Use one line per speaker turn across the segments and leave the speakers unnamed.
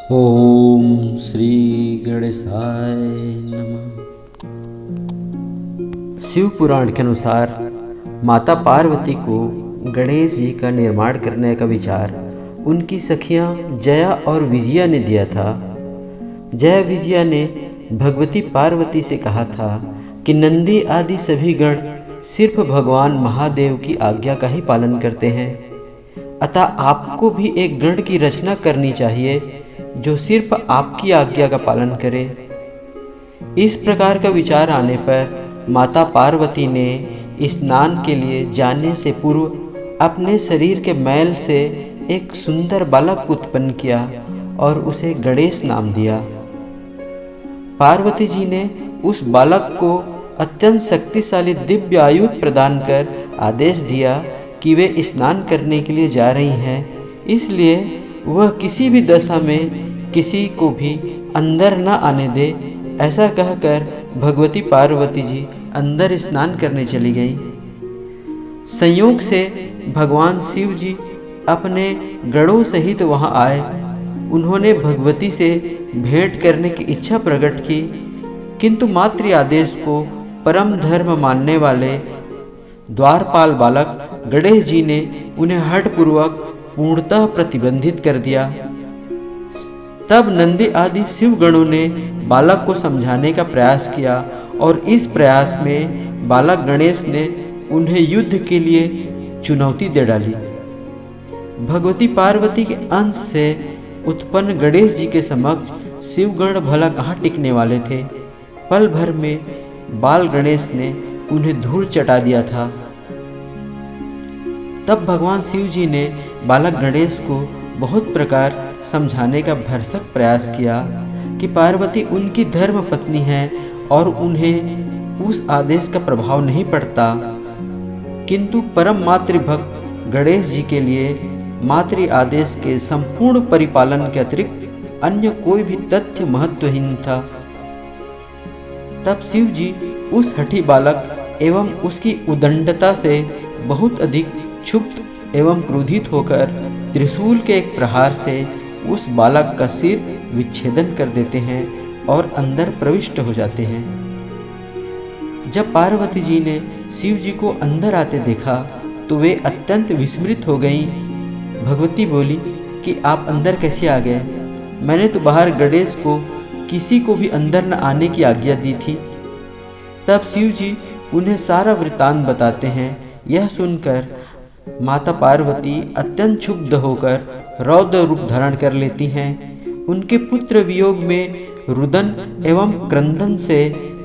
ओम श्री गणेशाय नमः। शिव पुराण के अनुसार माता पार्वती को गणेश जी का निर्माण करने का विचार उनकी सखियां जया और विजया ने दिया था। जया विजया ने भगवती पार्वती से कहा था कि नंदी आदि सभी गण सिर्फ भगवान महादेव की आज्ञा का ही पालन करते हैं, अतः आपको भी एक गण की रचना करनी चाहिए जो सिर्फ आपकी आज्ञा का पालन करे। इस प्रकार का विचार आने पर माता पार्वती ने स्नान के लिए जाने से पूर्व अपने शरीर के मैल से एक सुंदर बालक उत्पन्न किया और उसे गणेश नाम दिया। पार्वती जी ने उस बालक को अत्यंत शक्तिशाली दिव्य आयुध प्रदान कर आदेश दिया कि वे स्नान करने के लिए जा रही हैं, इसलिए वह किसी भी दशा में किसी को भी अंदर न आने दे। ऐसा कहकर भगवती पार्वती जी अंदर स्नान करने चली गई। संयोग से भगवान शिव जी अपने गणों सहित वहां आए। उन्होंने भगवती से भेंट करने की इच्छा प्रकट की, किंतु मातृ आदेश को परम धर्म मानने वाले द्वारपाल बालक गणेश जी ने उन्हें हठपूर्वक पूर्णतः प्रतिबंधित कर दिया। तब नंदी आदि शिव गणों ने बालक को समझाने का प्रयास किया और इस प्रयास में बालक गणेश ने उन्हें युद्ध के लिए चुनौती दे डाली। भगवती पार्वती के अंश से उत्पन्न गणेश जी के समक्ष शिवगण भला कहाँ टिकने वाले थे। पल भर में बाल गणेश ने उन्हें धूल चटा दिया था। तब भगवान शिव जी ने बालक गणेश को बहुत प्रकार समझाने का भरसक प्रयास किया कि पार्वती उनकी धर्म पत्नी है और उन्हें उस आदेश का प्रभाव नहीं पड़ता, किंतु परम मातृभक्त गणेश जी के लिए मातृ आदेश के संपूर्ण परिपालन के अतिरिक्त अन्य कोई भी तथ्य महत्वहीन था। तब शिव जी उस हठी बालक एवं उसकी उदंडता से बहुत अधिक क्षुब्ध एवं क्रोधित होकर त्रिशूल के एक प्रहार से उस बालक का सिर विच्छेदन कर देते हैं और अंदर प्रविष्ट हो जाते हैं। जब पार्वती जी ने शिव जी को अंदर आते देखा तो वे अत्यंत विस्मृत हो गईं। भगवती बोली कि आप अंदर कैसे आ गए? मैंने तो बाहर गणेश को किसी को भी अंदर न आने की आज्ञा दी थी। तब शिव जी उन्हें सारा वृत्तांत बताते हैं। यह सुनकर माता पार्वती अत्यंत क्षुब्ध होकर रौद्र रूप धारण कर लेती हैं। उनके पुत्र वियोग में रुदन एवं क्रंदन से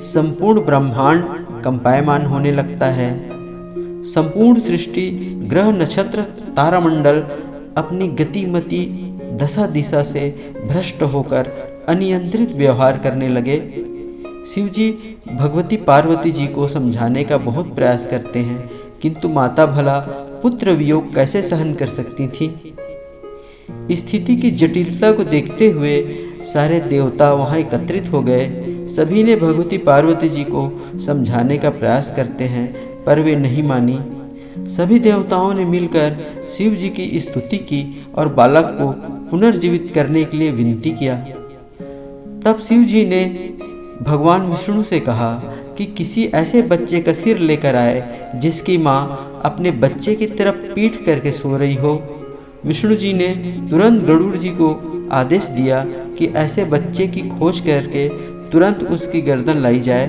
संपूर्ण ब्रह्मांड कंपायमान होने लगता है। संपूर्ण सृष्टि, ग्रह, नक्षत्र, तारामंडल अपनी गतिमती दशा दिशा से भ्रष्ट होकर अनियंत्रित व्यवहार करने लगे। शिव जी भगवती पार्वती जी को समझाने का बहुत प्रयास करते हैं, किंतु माता भला पुत्र वियोग कैसे सहन कर सकती थी। स्थिति की जटिलता को देखते हुए सारे देवता वहां एकत्रित हो गए। सभी ने भगवती पार्वती जी को समझाने का प्रयास करते हैं, पर वे नहीं मानी। सभी देवताओं ने मिलकर शिव जी की स्तुति की और बालक को पुनर्जीवित करने के लिए विनती किया। तब शिव जी ने भगवान विष्णु से कहा कि किसी ऐसे बच्चे का सिर लेकर आए जिसकी माँ अपने बच्चे की तरफ पीठ करके सो रही हो। विष्णु जी ने तुरंत गरुड़ जी को आदेश दिया कि ऐसे बच्चे की खोज करके तुरंत उसकी गर्दन लाई जाए।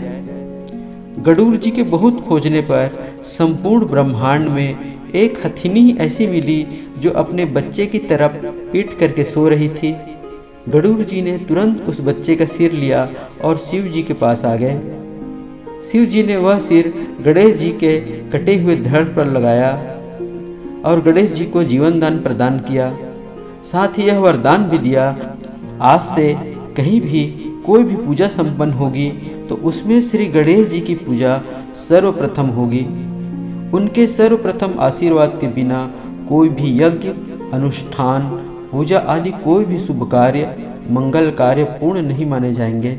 गरुड़ जी के बहुत खोजने पर संपूर्ण ब्रह्मांड में एक हथिनी ऐसी मिली जो अपने बच्चे की तरफ पीठ करके सो रही थी। गरुड़ जी ने तुरंत उस बच्चे का सिर लिया और शिव जी के पास आ गए। शिव जी ने वह सिर गणेश जी के कटे हुए धड़ पर लगाया और गणेश जी को जीवन दान प्रदान किया। साथ ही यह वरदान भी दिया, आज से कहीं भी कोई भी पूजा संपन्न होगी तो उसमें श्री गणेश जी की पूजा सर्वप्रथम होगी। उनके सर्वप्रथम आशीर्वाद के बिना कोई भी यज्ञ, अनुष्ठान, पूजा आदि कोई भी शुभ कार्य, मंगल कार्य पूर्ण नहीं माने जाएंगे।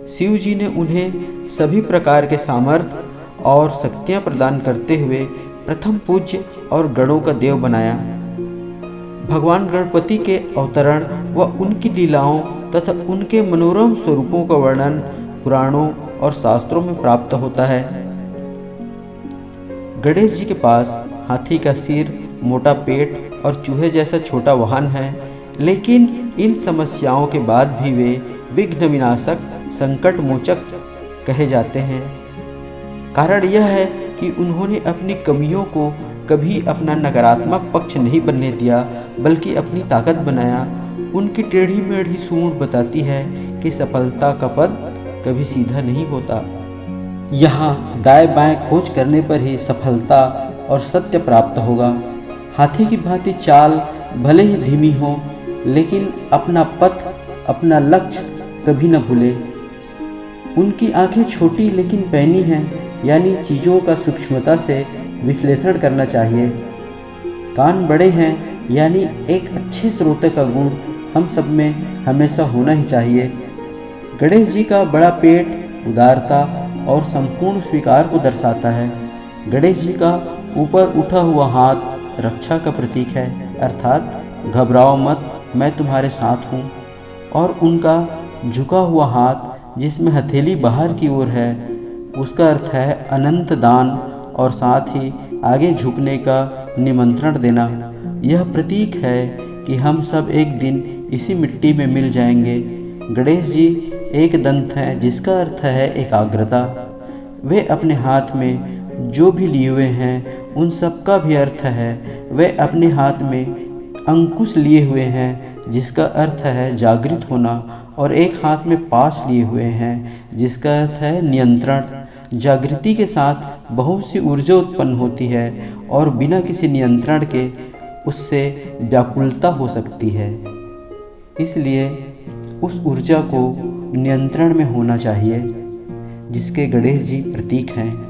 शिव जी ने उन्हें सभी प्रकार के सामर्थ्य और शक्तियां प्रदान करते हुए प्रथम पूज्य और गणों का देव बनाया। भगवान गणपति के अवतरण व उनकी लीलाओं तथा उनके मनोरम स्वरूपों का वर्णन पुराणों और शास्त्रों में प्राप्त होता है। गणेश जी के पास हाथी का सिर, मोटा पेट और चूहे जैसा छोटा वाहन है, लेकिन इन समस्याओं के बाद भी वे विघ्न विनाशक, संकट मोचक कहे जाते हैं। कारण यह है कि उन्होंने अपनी कमियों को कभी अपना नकारात्मक पक्ष नहीं बनने दिया, बल्कि अपनी ताकत बनाया। उनकी टेढ़ी मेढ़ी सूंड बताती है कि सफलता का पद कभी सीधा नहीं होता। यहाँ दाएं बाएं खोज करने पर ही सफलता और सत्य प्राप्त होगा। हाथी की भांति चाल भले ही धीमी हो, लेकिन अपना पथ, अपना लक्ष्य कभी न भूले। उनकी आंखें छोटी लेकिन पैनी हैं, यानी चीज़ों का सूक्ष्मता से विश्लेषण करना चाहिए। कान बड़े हैं, यानी एक अच्छे श्रोता का गुण हम सब में हमेशा होना ही चाहिए। गणेश जी का बड़ा पेट उदारता और संपूर्ण स्वीकार को दर्शाता है। गणेश जी का ऊपर उठा हुआ हाथ रक्षा का प्रतीक है, अर्थात घबराओ मत, मैं तुम्हारे साथ हूँ। और उनका झुका हुआ हाथ जिसमें हथेली बाहर की ओर है, उसका अर्थ है अनंत दान और साथ ही आगे झुकने का निमंत्रण देना। यह प्रतीक है कि हम सब एक दिन इसी मिट्टी में मिल जाएंगे। गणेश जी एक दंत हैं, जिसका अर्थ है एकाग्रता। वे अपने हाथ में जो भी लिए हुए हैं उन सब का भी अर्थ है। वे अपने हाथ में अंकुश लिए हुए हैं, जिसका अर्थ है जागृत होना, और एक हाथ में पास लिए हुए हैं, जिसका अर्थ है नियंत्रण। जागृति के साथ बहुत सी ऊर्जा उत्पन्न होती है और बिना किसी नियंत्रण के उससे व्याकुलता हो सकती है। इसलिए उस ऊर्जा को नियंत्रण में होना चाहिए, जिसके गणेश जी प्रतीक हैं।